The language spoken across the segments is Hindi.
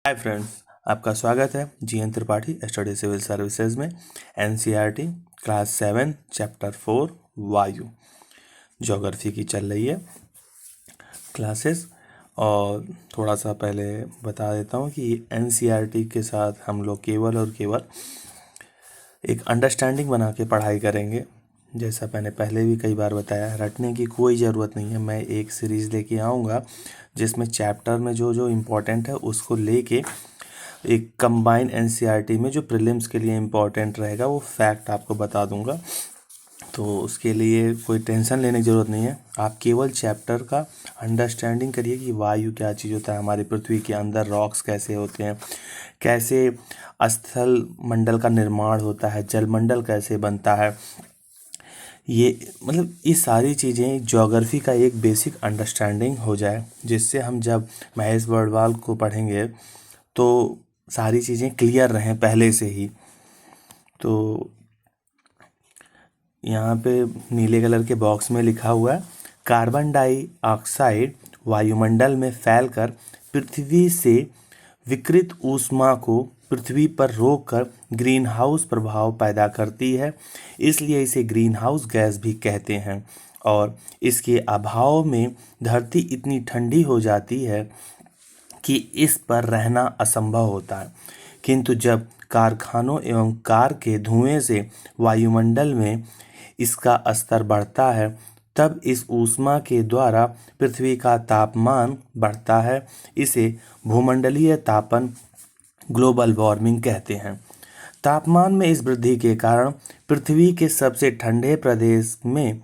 हाय फ्रेंड्स, आपका स्वागत है GN Tripathi study civil services में। एनसीईआरटी क्लास 7 चैप्टर 4 वायु ज्योग्राफी की चल रही है क्लासेस। और थोड़ा सा पहले बता देता हूँ कि एनसीईआरटी के साथ हम लोग केवल और केवल एक अंडरस्टैंडिंग बना के पढ़ाई करेंगे। जैसा मैंने पहले भी कई बार बताया, रटने की कोई ज़रूरत नहीं है। मैं एक सीरीज़ लेके आऊँगा जिसमें चैप्टर में जो जो इम्पोर्टेंट है उसको लेके एक कंबाइन एनसीईआरटी में जो प्रीलिम्स के लिए इम्पोर्टेंट रहेगा वो फैक्ट आपको बता दूंगा। तो उसके लिए कोई टेंशन लेने की ज़रूरत नहीं है। आप केवल चैप्टर का अंडरस्टैंडिंग करिए कि वायु क्या चीज़ होता है, हमारी पृथ्वी के अंदर रॉक्स कैसे होते हैं, कैसे स्थल मंडल का निर्माण होता है, जलमंडल कैसे बनता है। ये सारी चीज़ें ज्योग्राफी का एक बेसिक अंडरस्टैंडिंग हो जाए, जिससे हम जब महेश बर्डवाल को पढ़ेंगे तो सारी चीज़ें क्लियर रहें पहले से ही। तो यहाँ पे नीले कलर के बॉक्स में लिखा हुआ है, कार्बन डाइऑक्साइड वायुमंडल में फैलकर पृथ्वी से विकृत ऊष्मा को पृथ्वी पर रोककर ग्रीन हाउस प्रभाव पैदा करती है, इसलिए इसे ग्रीन हाउस गैस भी कहते हैं। और इसके अभाव में धरती इतनी ठंडी हो जाती है कि इस पर रहना असंभव होता है। किंतु जब कारखानों एवं कार के धुएं से वायुमंडल में इसका स्तर बढ़ता है, तब इस ऊष्मा के द्वारा पृथ्वी का तापमान बढ़ता है। इसे भूमंडलीय तापन ग्लोबल वार्मिंग कहते हैं। तापमान में इस वृद्धि के कारण पृथ्वी के सबसे ठंडे प्रदेश में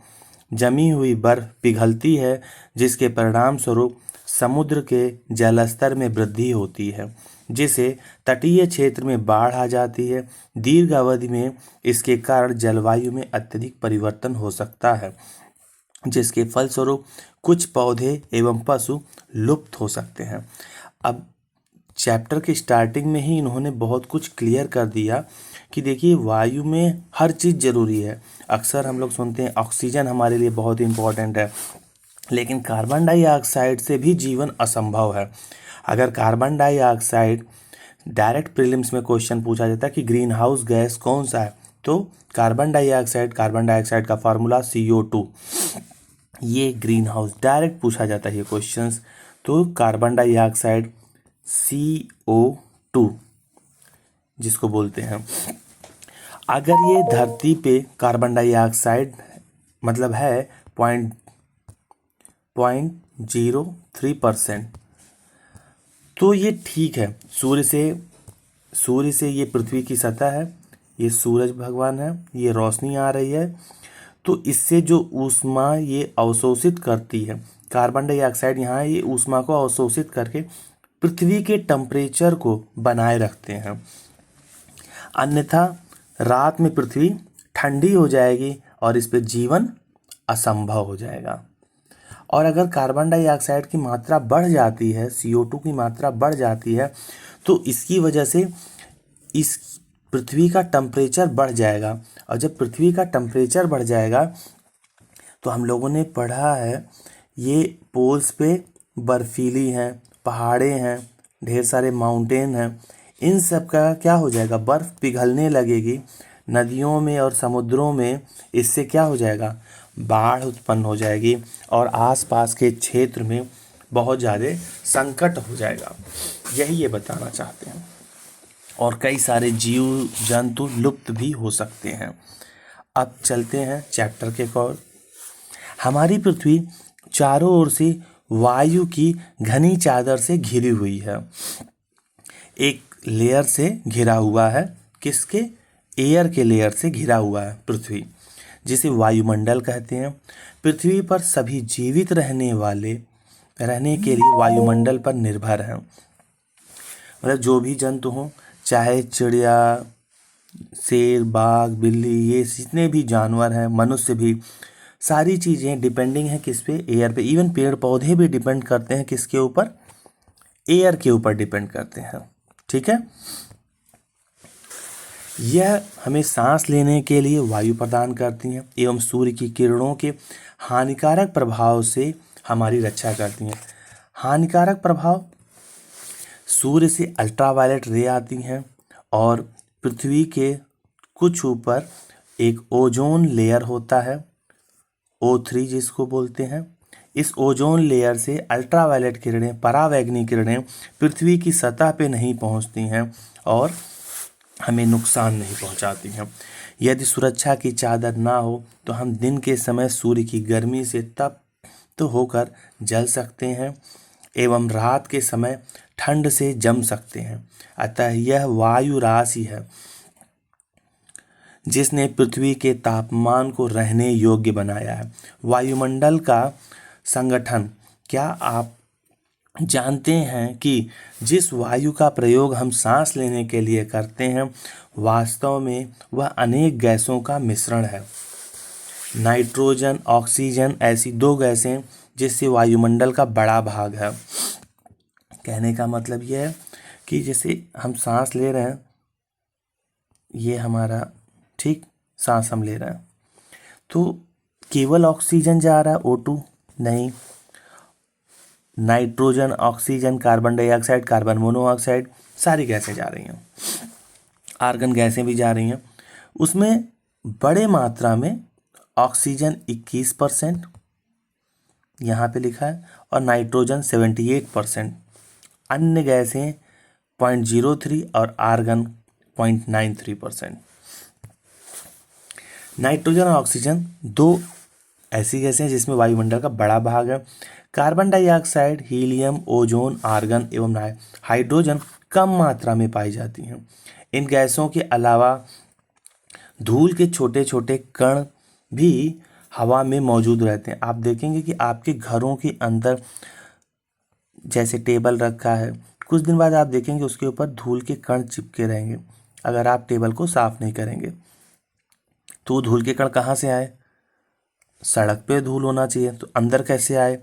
जमी हुई बर्फ पिघलती है, जिसके परिणाम स्वरूप समुद्र के जलस्तर में वृद्धि होती है, जिससे तटीय क्षेत्र में बाढ़ आ जाती है। दीर्घ अवधि में इसके कारण जलवायु में अत्यधिक परिवर्तन हो सकता है, जिसके फलस्वरूप कुछ पौधे एवं पशु लुप्त हो सकते हैं। अब चैप्टर की स्टार्टिंग में ही इन्होंने बहुत कुछ क्लियर कर दिया कि देखिए, वायु में हर चीज़ ज़रूरी है। अक्सर हम लोग सुनते हैं ऑक्सीजन हमारे लिए बहुत इम्पोर्टेंट है, लेकिन कार्बन डाइऑक्साइड से भी जीवन असंभव है। अगर कार्बन डाइऑक्साइड डायरेक्ट प्रीलिम्स में क्वेश्चन पूछा जाता है कि ग्रीन हाउस गैस कौन सा है, तो कार्बन डाइऑक्साइड का फार्मूला CO2। ये ग्रीन हाउस डायरेक्ट पूछा जाता है ये क्वेश्चंस। तो कार्बन डाइऑक्साइड CO2 जिसको बोलते हैं, अगर ये धरती पे कार्बन डाइऑक्साइड मतलब है 0.03%, तो ये ठीक है। सूर्य से ये पृथ्वी की सतह है, ये सूरज भगवान है, ये रोशनी आ रही है, तो इससे जो ऊष्मा ये अवशोषित करती है, कार्बन डाइऑक्साइड यहाँ ये ऊष्मा को अवशोषित करके पृथ्वी के टेम्परेचर को बनाए रखते हैं। अन्यथा रात में पृथ्वी ठंडी हो जाएगी और इस पे जीवन असंभव हो जाएगा। और अगर कार्बन डाइऑक्साइड की मात्रा बढ़ जाती है, CO2 की मात्रा बढ़ जाती है, तो इसकी वजह से इस पृथ्वी का टेम्परेचर बढ़ जाएगा। और जब पृथ्वी का टेम्परेचर बढ़ जाएगा तो हम लोगों ने पढ़ा है, ये पोल्स पे बर्फीली हैं, पहाड़े हैं, ढेर सारे माउंटेन हैं, इन सब का क्या हो जाएगा, बर्फ़ पिघलने लगेगी नदियों में और समुद्रों में। इससे क्या हो जाएगा, बाढ़ उत्पन्न हो जाएगी और आसपास के क्षेत्र में बहुत ज़्यादा संकट हो जाएगा। यही ये बताना चाहते हैं। और कई सारे जीव जंतु लुप्त भी हो सकते हैं। अब चलते हैं चैप्टर के ओर। हमारी पृथ्वी चारों ओर से वायु की घनी चादर से घिरी हुई है। एक लेयर से घिरा हुआ है, किसके, एयर के लेयर से घिरा हुआ है पृथ्वी, जिसे वायुमंडल कहते हैं। पृथ्वी पर सभी जीवित रहने के लिए वायुमंडल पर निर्भर हैं। मतलब जो भी जंतु हों, चाहे चिड़िया, शेर, बाघ, बिल्ली, ये जितने भी जानवर हैं, मनुष्य भी, सारी चीज़ें डिपेंडिंग हैं किस पे, एयर पे। इवन पेड़ पौधे भी डिपेंड करते हैं किसके ऊपर, एयर के ऊपर डिपेंड करते हैं। ठीक है, यह हमें सांस लेने के लिए वायु प्रदान करती हैं एवं सूर्य की किरणों के हानिकारक प्रभाव से हमारी रक्षा करती हैं। हानिकारक प्रभाव, सूर्य से अल्ट्रावायलेट रे आती हैं और पृथ्वी के कुछ ऊपर एक ओजोन लेयर होता है, O3 जिसको बोलते हैं। इस ओजोन लेयर से अल्ट्रावायलेट किरणें, परावैंगनी किरणें पृथ्वी की सतह पे नहीं पहुंचती हैं और हमें नुकसान नहीं पहुंचाती हैं। यदि सुरक्षा की चादर ना हो तो हम दिन के समय सूर्य की गर्मी से तप्त होकर जल सकते हैं एवं रात के समय ठंड से जम सकते हैं। अतः यह वायु राशि है जिसने पृथ्वी के तापमान को रहने योग्य बनाया है। वायुमंडल का संगठन, क्या आप जानते हैं कि जिस वायु का प्रयोग हम सांस लेने के लिए करते हैं वास्तव में वह अनेक गैसों का मिश्रण है। नाइट्रोजन, ऑक्सीजन ऐसी दो गैसें जिससे वायुमंडल का बड़ा भाग है। कहने का मतलब यह है कि जैसे हम सांस ले रहे हैं, ये हमारा ठीक सांस हम ले रहे हैं, तो केवल ऑक्सीजन जा रहा है, O2 नहीं, nitrogen, oxygen, carbon dioxide, carbon monoxide सारी गैसें जा रही हैं, आर्गन गैसें भी जा रही हैं। उसमें बड़े मात्रा में ऑक्सीजन 21% यहाँ पे लिखा है और नाइट्रोजन 78%, अन्य गैसें 0.03 और आर्गन 0.93%। नाइट्रोजन और ऑक्सीजन दो ऐसी गैसें हैं जिसमें वायुमंडल का बड़ा भाग है। Carbon dioxide, helium, ozone, argon एवं हाइड्रोजन कम मात्रा में पाई जाती हैं। इन गैसों के अलावा धूल के छोटे छोटे कण भी हवा में मौजूद रहते हैं। आप देखेंगे कि आपके घरों के अंदर जैसे टेबल रखा है, कुछ दिन बाद आप देखेंगे उसके ऊपर धूल के कण चिपके रहेंगे। अगर आप टेबल को साफ नहीं करेंगे तो धूल के कण कहाँ से आए? सड़क पे धूल होना चाहिए, तो अंदर कैसे आए?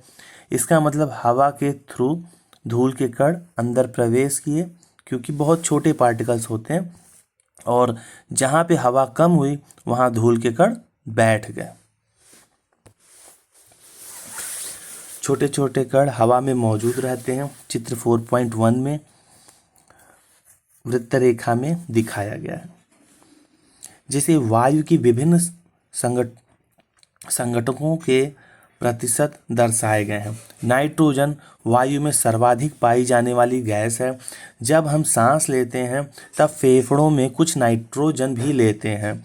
इसका मतलब हवा के थ्रू धूल के कण अंदर प्रवेश किए, क्योंकि बहुत छोटे पार्टिकल्स होते हैं और जहाँ पे हवा कम हुई वहाँ धूल के कण बैठ गए। छोटे छोटे कण हवा में मौजूद रहते हैं। चित्र 4.1 में वृत्त रेखा में दिखाया गया है। जिसे वायु की विभिन्न संगठनों के प्रतिशत दर्शाए गए हैं। नाइट्रोजन वायु में सर्वाधिक पाई जाने वाली गैस है। जब हम सांस लेते हैं तब फेफड़ों में कुछ नाइट्रोजन भी लेते हैं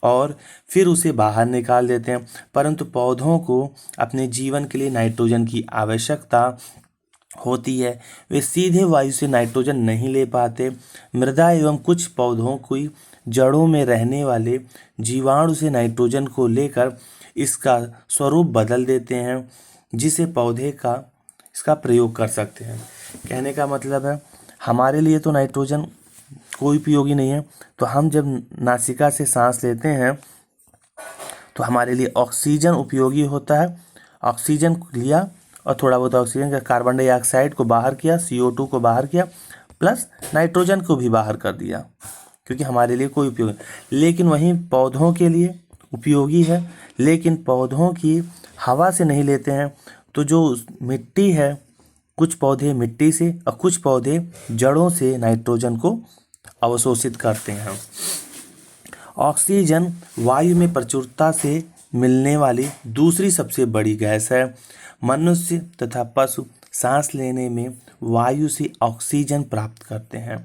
और फिर उसे बाहर निकाल देते हैं, परंतु पौधों को अपने जीवन के लिए नाइट्रोजन की आवश्यकता होती है। वे सीधे वायु से नाइट्रोजन नहीं ले पाते। मृदा एवं कुछ पौधों की जड़ों में रहने वाले जीवाणु से नाइट्रोजन को लेकर इसका स्वरूप बदल देते हैं, जिसे पौधे का इसका प्रयोग कर सकते हैं। कहने का मतलब है हमारे लिए तो नाइट्रोजन कोई उपयोगी नहीं है, तो हम जब नासिका से सांस लेते हैं तो हमारे लिए ऑक्सीजन उपयोगी होता है। ऑक्सीजन लिया और थोड़ा बहुत ऑक्सीजन का कार्बन डाइऑक्साइड को बाहर किया, CO2 को बाहर किया, प्लस नाइट्रोजन को भी बाहर कर दिया, क्योंकि हमारे लिए कोई उपयोग नहीं। लेकिन वहीं पौधों के लिए उपयोगी है, लेकिन पौधों की हवा से नहीं लेते हैं। तो जो मिट्टी है, कुछ पौधे मिट्टी से और कुछ पौधे जड़ों से नाइट्रोजन को अवशोषित करते हैं। ऑक्सीजन वायु में प्रचुरता से मिलने वाली दूसरी सबसे बड़ी गैस है। मनुष्य तथा पशु सांस लेने में वायु से ऑक्सीजन प्राप्त करते हैं।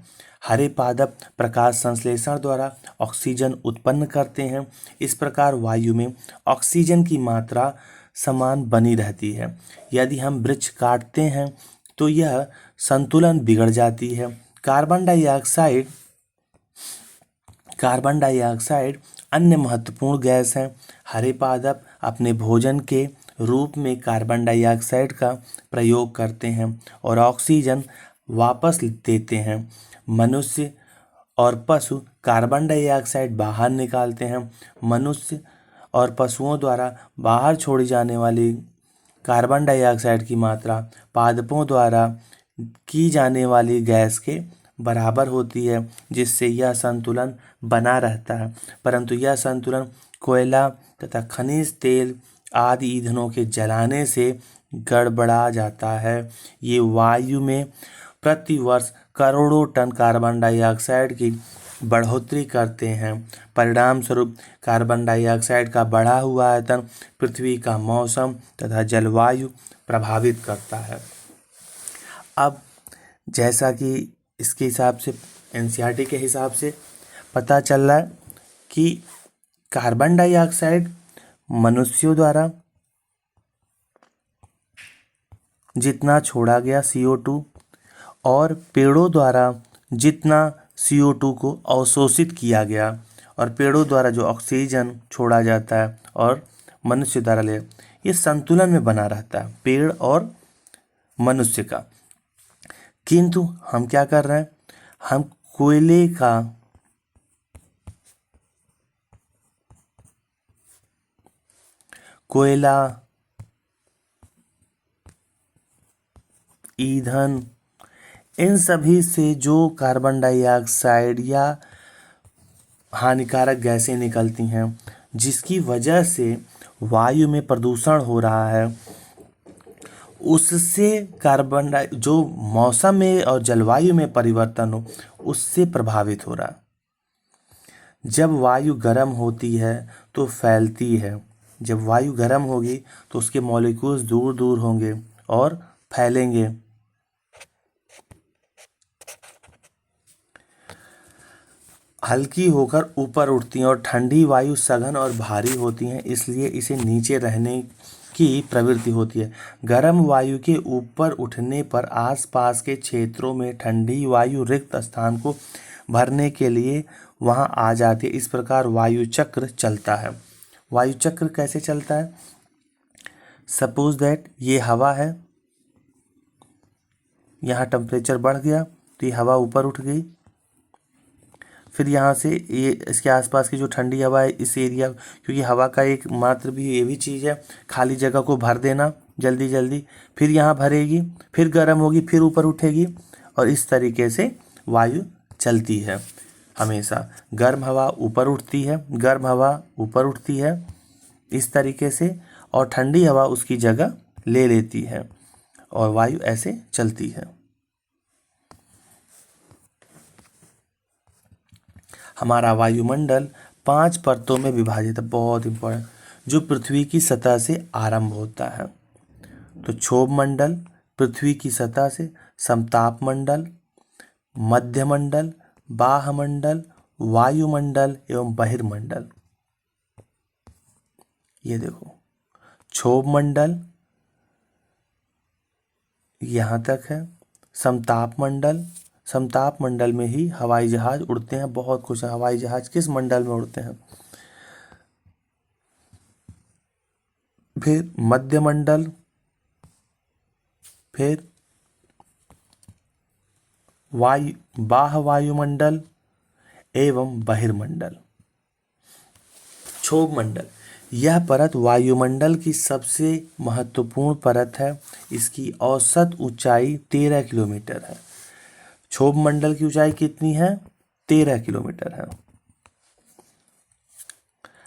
हरे पादप प्रकाश संश्लेषण द्वारा ऑक्सीजन उत्पन्न करते हैं। इस प्रकार वायु में ऑक्सीजन की मात्रा समान बनी रहती है। यदि हम वृक्ष काटते हैं तो यह संतुलन बिगड़ जाती है। कार्बन डाइऑक्साइड अन्य महत्वपूर्ण गैस है। हरे पादप अपने भोजन के रूप में कार्बन डाइऑक्साइड का प्रयोग करते हैं और ऑक्सीजन वापस देते हैं। मनुष्य और पशु कार्बन डाइऑक्साइड बाहर निकालते हैं। मनुष्य और पशुओं द्वारा बाहर छोड़ी जाने वाली कार्बन डाइऑक्साइड की मात्रा पादपों द्वारा की जाने वाली गैस के बराबर होती है, जिससे यह संतुलन बना रहता है। परंतु यह संतुलन कोयला तथा खनिज तेल आदि ईंधनों के जलाने से गड़बड़ा जाता है। ये वायु में प्रति वर्ष करोड़ों टन कार्बन डाइऑक्साइड की बढ़ोतरी करते हैं। परिणाम स्वरूप कार्बन डाइऑक्साइड का बढ़ा हुआ आयतन पृथ्वी का मौसम तथा जलवायु प्रभावित करता है। अब जैसा कि इसके हिसाब से एनसीईआरटी के हिसाब से पता चल रहा है कि कार्बन डाइऑक्साइड मनुष्यों द्वारा जितना छोड़ा गया CO2 और पेड़ों द्वारा जितना CO2 को अवशोषित किया गया और पेड़ों द्वारा जो ऑक्सीजन छोड़ा जाता है और मनुष्य द्वारा ले, ये संतुलन में बना रहता है पेड़ और मनुष्य का। किंतु हम क्या कर रहे हैं, हम कोयले का कोयला, ईंधन, इन सभी से जो कार्बन डाइऑक्साइड या हानिकारक गैसें निकलती हैं, जिसकी वजह से वायु में प्रदूषण हो रहा है, उससे जो मौसम में और जलवायु में परिवर्तन हो, उससे प्रभावित हो रहा है। जब वायु गर्म होती है तो फैलती है, जब वायु गर्म होगी तो उसके मॉलिक्यूल्स दूर दूर होंगे और फैलेंगे। हल्की होकर ऊपर उठती हैं और ठंडी वायु सघन और भारी होती हैं, इसलिए इसे नीचे रहने की प्रवृत्ति होती है। गर्म वायु के ऊपर उठने पर आसपास के क्षेत्रों में ठंडी वायु रिक्त स्थान को भरने के लिए वहां आ जाती है। इस प्रकार वायु चक्र चलता है। वायु चक्र कैसे चलता है? सपोज दैट ये हवा है, यहाँ टेम्परेचर बढ़ गया तो ये हवा ऊपर उठ गई, फिर यहाँ से ये इसके आसपास की जो ठंडी हवा है इस एरिया, क्योंकि हवा का एक मात्र भी ये भी चीज़ है खाली जगह को भर देना जल्दी जल्दी, फिर यहाँ भरेगी, फिर गर्म होगी, फिर ऊपर उठेगी और इस तरीके से वायु चलती है। हमेशा गर्म हवा ऊपर उठती है, गर्म हवा ऊपर उठती है इस तरीके से, और ठंडी हवा उसकी जगह ले लेती है और वायु ऐसे चलती है। हमारा वायुमंडल 5 परतों में विभाजित है, बहुत इंपॉर्टेंट, जो पृथ्वी की सतह से आरंभ होता है। तो क्षोभ मंडल पृथ्वी की सतह से, समताप मंडल, मध्यमंडल, बाह्यमंडल, वायुमंडल एवं बहिर्मंडल। ये देखो, क्षोभ मंडल यहाँ तक है, समताप मंडल, समताप मंडल में ही हवाई जहाज उड़ते हैं, बहुत कुछ है। हवाई जहाज किस मंडल में उड़ते हैं? फिर मध्यमंडल, फिर बाह्य वायुमंडल एवं बहिर्मंडल। क्षोभ मंडल, यह परत वायुमंडल की सबसे महत्वपूर्ण परत है। इसकी औसत ऊंचाई 13 किलोमीटर है। क्षोभ मंडल की ऊंचाई कितनी है? 13 किलोमीटर है।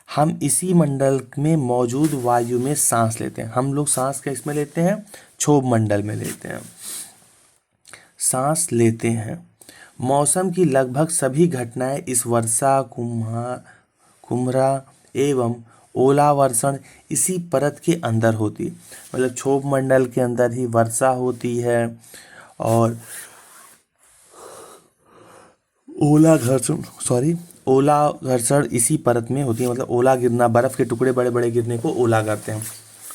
हम इसी मंडल में मौजूद वायु में सांस लेते हैं। हम लोग सांस किसमें लेते हैं? क्षोभ मंडल में लेते हैं, सांस लेते हैं। मौसम की लगभग सभी घटनाएं इस वर्षा, कुम्हरा एवं ओलावर्षण इसी परत के अंदर होती है। मतलब क्षोभ मंडल के अंदर ही वर्षा होती है और ओला घर्षण इसी परत में होती है। मतलब ओला गिरना, बर्फ के टुकड़े बड़े बड़े गिरने को ओला कहते हैं।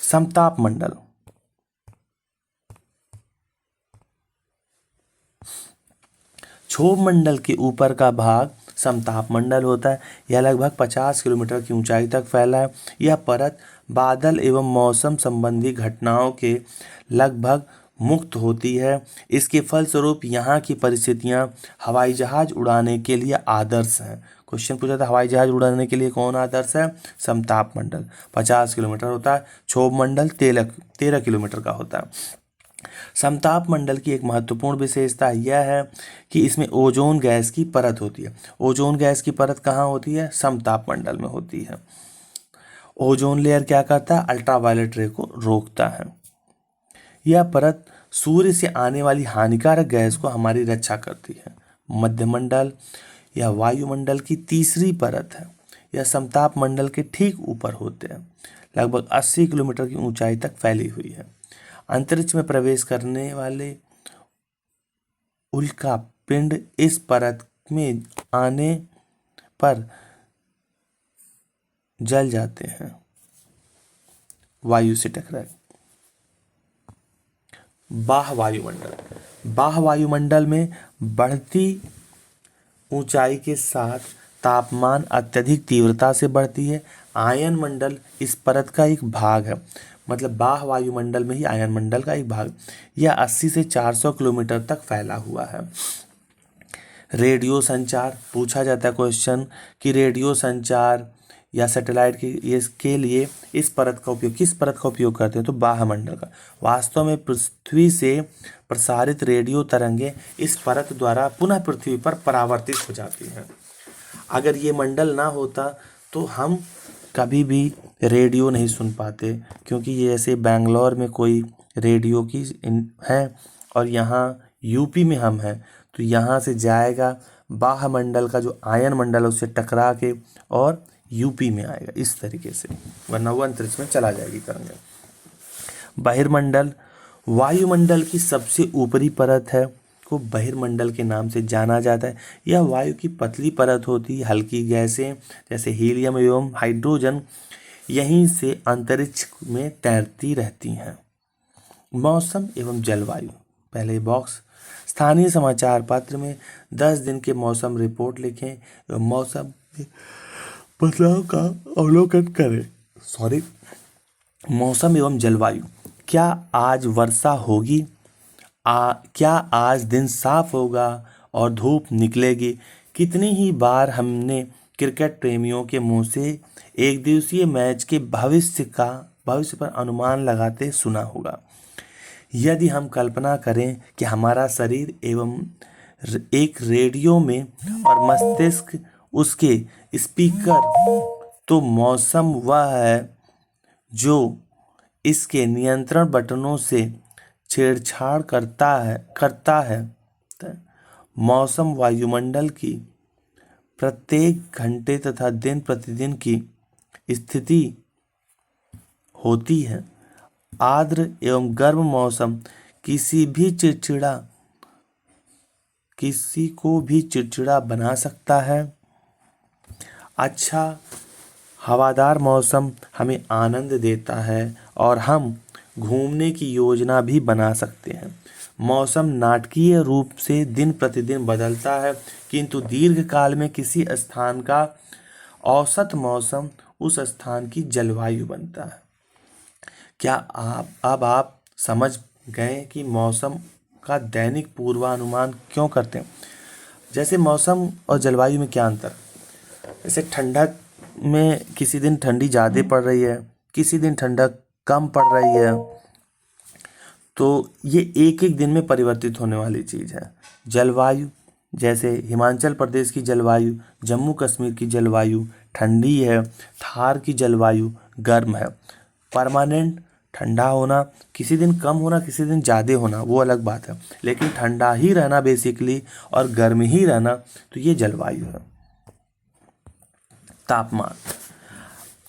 समताप मंडल, क्षोभ मंडल के ऊपर का भाग समताप मंडल होता है। यह लगभग 50 किलोमीटर की ऊंचाई तक फैला है। यह परत बादल एवं मौसम संबंधी घटनाओं के लगभग मुक्त होती है। इसके फलस्वरूप यहाँ की परिस्थितियाँ हवाई जहाज उड़ाने के लिए आदर्श हैं। क्वेश्चन पूछा था हवाई जहाज उड़ाने के लिए कौन आदर्श है? समताप मंडल 50 किलोमीटर होता है, क्षोभ मंडल 13 किलोमीटर का होता है। समताप मंडल की एक महत्वपूर्ण विशेषता यह है कि इसमें ओजोन गैस की परत होती है। ओजोन गैस की परत कहाँ होती है? समताप मंडल में होती है। ओजोन लेयर क्या करता है? अल्ट्रावायलेट रे को रोकता है। यह परत सूर्य से आने वाली हानिकारक गैस को हमारी रक्षा करती है। मध्यमंडल या वायुमंडल की तीसरी परत है। यह समताप मंडल के ठीक ऊपर होते हैं, लगभग 80 किलोमीटर की ऊंचाई तक फैली हुई है। अंतरिक्ष में प्रवेश करने वाले उल्का पिंड इस परत में आने पर जल जाते हैं, वायु से टकराए। बाह्य वायुमंडल। बाह्य वायुमंडल में बढ़ती ऊंचाई के साथ तापमान अत्यधिक तीव्रता से बढ़ती है। आयन मंडल इस परत का एक भाग है, मतलब बाह्य वायुमंडल में ही आयन मंडल का एक भाग। यह 80 से 400 किलोमीटर तक फैला हुआ है। रेडियो संचार पूछा जाता है क्वेश्चन कि रेडियो संचार या सैटेलाइट के लिए इस परत का उपयोग, किस परत का उपयोग करते हैं, तो बाह्य मंडल का। वास्तव में पृथ्वी से प्रसारित रेडियो तरंगें इस परत द्वारा पुनः पृथ्वी पर परावर्तित हो जाती हैं। अगर ये मंडल ना होता तो हम कभी भी रेडियो नहीं सुन पाते, क्योंकि ये ऐसे बेंगलोर में कोई रेडियो की है और यहाँ यूपी में हम हैं, तो यहाँ से जाएगा बाह्य मंडल का जो आयन मंडल है उससे टकरा के और यूपी में आएगा इस तरीके से, वरना वो अंतरिक्ष में चला जाएगी तरंगें। बहिर्मंडल वायुमंडल की सबसे ऊपरी परत है, को बहिर्मंडल के नाम से जाना जाता है। यह वायु की पतली परत होती है। हल्की गैसें जैसे हीलियम एवं हाइड्रोजन यहीं से अंतरिक्ष में तैरती रहती हैं। मौसम एवं जलवायु, पहले बॉक्स। स्थानीय समाचार पत्र में 10 दिन के मौसम रिपोर्ट लिखें एवं मौसम में बदलाव का अवलोकन करें। मौसम एवं जलवायु। क्या आज वर्षा होगी? क्या आज दिन साफ होगा और धूप निकलेगी? कितनी ही बार हमने क्रिकेट प्रेमियों के मुंह से एक दिवसीय मैच के भविष्य पर अनुमान लगाते सुना होगा। यदि हम कल्पना करें कि हमारा शरीर एवं एक रेडियो में और मस्तिष्क उसके स्पीकर, तो मौसम वह है जो इसके नियंत्रण बटनों से छेड़छाड़ करता है। मौसम वायुमंडल की प्रत्येक घंटे तथा दिन प्रतिदिन की स्थिति होती है। आर्द्र एवं गर्म मौसम किसी को भी चिड़चिड़ा बना सकता है। अच्छा हवादार मौसम हमें आनंद देता है और हम घूमने की योजना भी बना सकते हैं। मौसम नाटकीय रूप से दिन प्रतिदिन बदलता है, किंतु दीर्घकाल में किसी स्थान का औसत मौसम उस स्थान की जलवायु बनता है। क्या आप समझ गए कि मौसम का दैनिक पूर्वानुमान क्यों करते हैं? जैसे मौसम और जलवायु में क्या अंतर, जैसे ठंडक में किसी दिन ठंडी ज़्यादा पड़ रही है, किसी दिन ठंडक कम पड़ रही है, तो ये एक एक दिन में परिवर्तित होने वाली चीज़ है। जलवायु जैसे हिमाचल प्रदेश की जलवायु, जम्मू कश्मीर की जलवायु ठंडी है, थार की जलवायु गर्म है। परमानेंट ठंडा होना, किसी दिन कम होना किसी दिन ज़्यादा होना वो अलग बात है, लेकिन ठंडा ही रहना बेसिकली और गर्म ही रहना, तो ये जलवायु है। तापमान।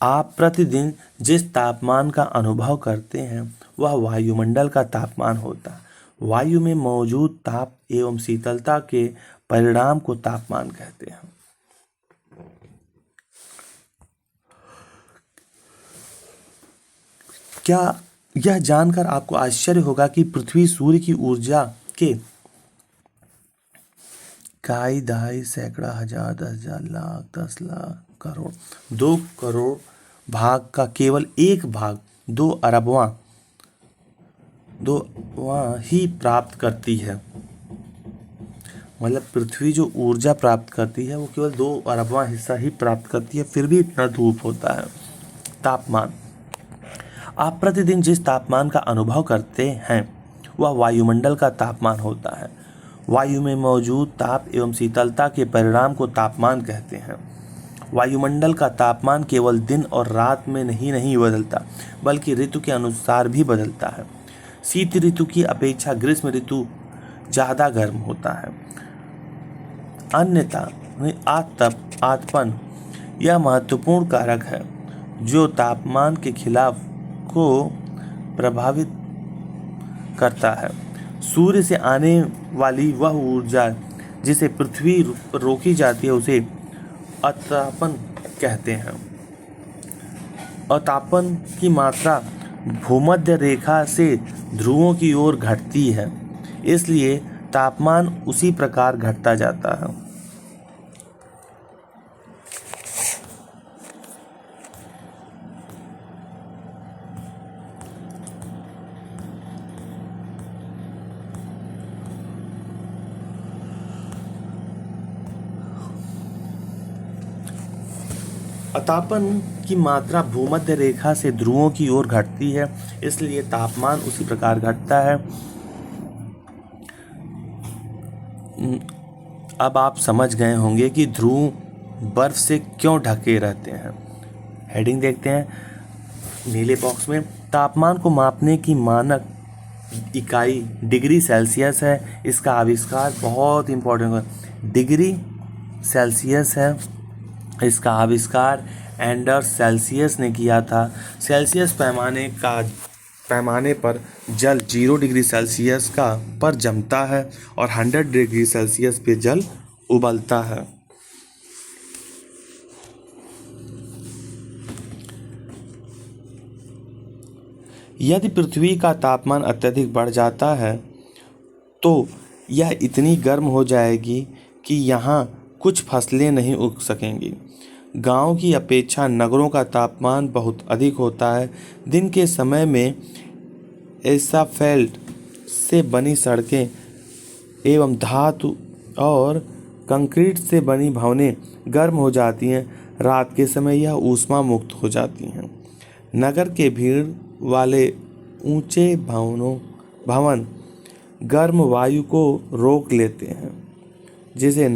आप प्रतिदिन जिस तापमान का अनुभव करते हैं वह वायुमंडल का तापमान होता है। वायु में मौजूद ताप एवं शीतलता के परिणाम को तापमान कहते हैं। क्या यह जानकर आपको आश्चर्य होगा कि पृथ्वी सूर्य की ऊर्जा के कई दहाई सैकड़ा हजार 10,000 लाख 10 लाख करोड़ 2 करोड़ भाग का केवल एक भाग 2 अरबवां ही प्राप्त करती है। मतलब पृथ्वी जो ऊर्जा प्राप्त करती है वो केवल 2 अरबवां हिस्सा ही प्राप्त करती है, फिर भी इतना धूप होता है। तापमान। आप प्रतिदिन जिस तापमान का अनुभव करते हैं वह वायुमंडल का तापमान होता है। वायु में मौजूद ताप एवं शीतलता के परिणाम को तापमान कहते हैं। वायुमंडल का तापमान केवल दिन और रात में नहीं बदलता, बल्कि ऋतु के अनुसार भी बदलता है। शीत ऋतु की अपेक्षा ग्रीष्म ऋतु ज़्यादा गर्म होता है। अन्यथा आतपन यह महत्वपूर्ण कारक है जो तापमान के खिलाफ को प्रभावित करता है। सूर्य से आने वाली वह ऊर्जा जिसे पृथ्वी पर रोकी जाती है उसे अतापन कहते हैं। अतापन की मात्रा भूमध्य रेखा से ध्रुवों की ओर घटती है, इसलिए तापमान उसी प्रकार घटता जाता है। अतापन की मात्रा भूमध्य रेखा से ध्रुवों की ओर घटती है, इसलिए तापमान उसी प्रकार घटता है। अब आप समझ गए होंगे कि ध्रुव बर्फ से क्यों ढके रहते हैं। हेडिंग देखते हैं नीले बॉक्स में। तापमान को मापने की मानक इकाई डिग्री सेल्सियस है। इसका आविष्कार बहुत इंपॉर्टेंट है, डिग्री सेल्सियस है। इसका आविष्कार एंडर्स सेल्सियस ने किया था। सेल्सियस पैमाने पर जल 0 डिग्री सेल्सियस पर जमता है और 100 डिग्री सेल्सियस पे जल उबलता है। यदि पृथ्वी का तापमान अत्यधिक बढ़ जाता है तो यह इतनी गर्म हो जाएगी कि यहाँ कुछ फसलें नहीं उग सकेंगी। गांव की अपेक्षा नगरों का तापमान बहुत अधिक होता है। दिन के समय में एस्फाल्ट से बनी सड़कें एवं धातु और कंक्रीट से बनी भवनें गर्म हो जाती हैं। रात के समय यह ऊष्मा मुक्त हो जाती हैं। नगर के भीड़ वाले ऊंचे भवन गर्म वायु को रोक लेते हैं, जिससे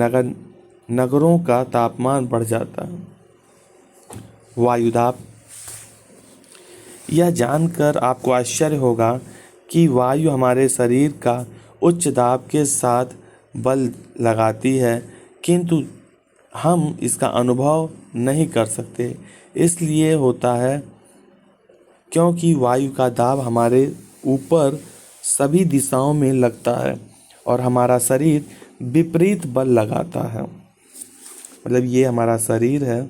नगरों का तापमान बढ़ जाता है। वायुदाब। यह जानकर आपको आश्चर्य होगा कि वायु हमारे शरीर का उच्च दाब के साथ बल लगाती है, किंतु हम इसका अनुभव नहीं कर सकते। इसलिए होता है क्योंकि वायु का दाब हमारे ऊपर सभी दिशाओं में लगता है और हमारा शरीर विपरीत बल लगाता है। मतलब ये हमारा शरीर है,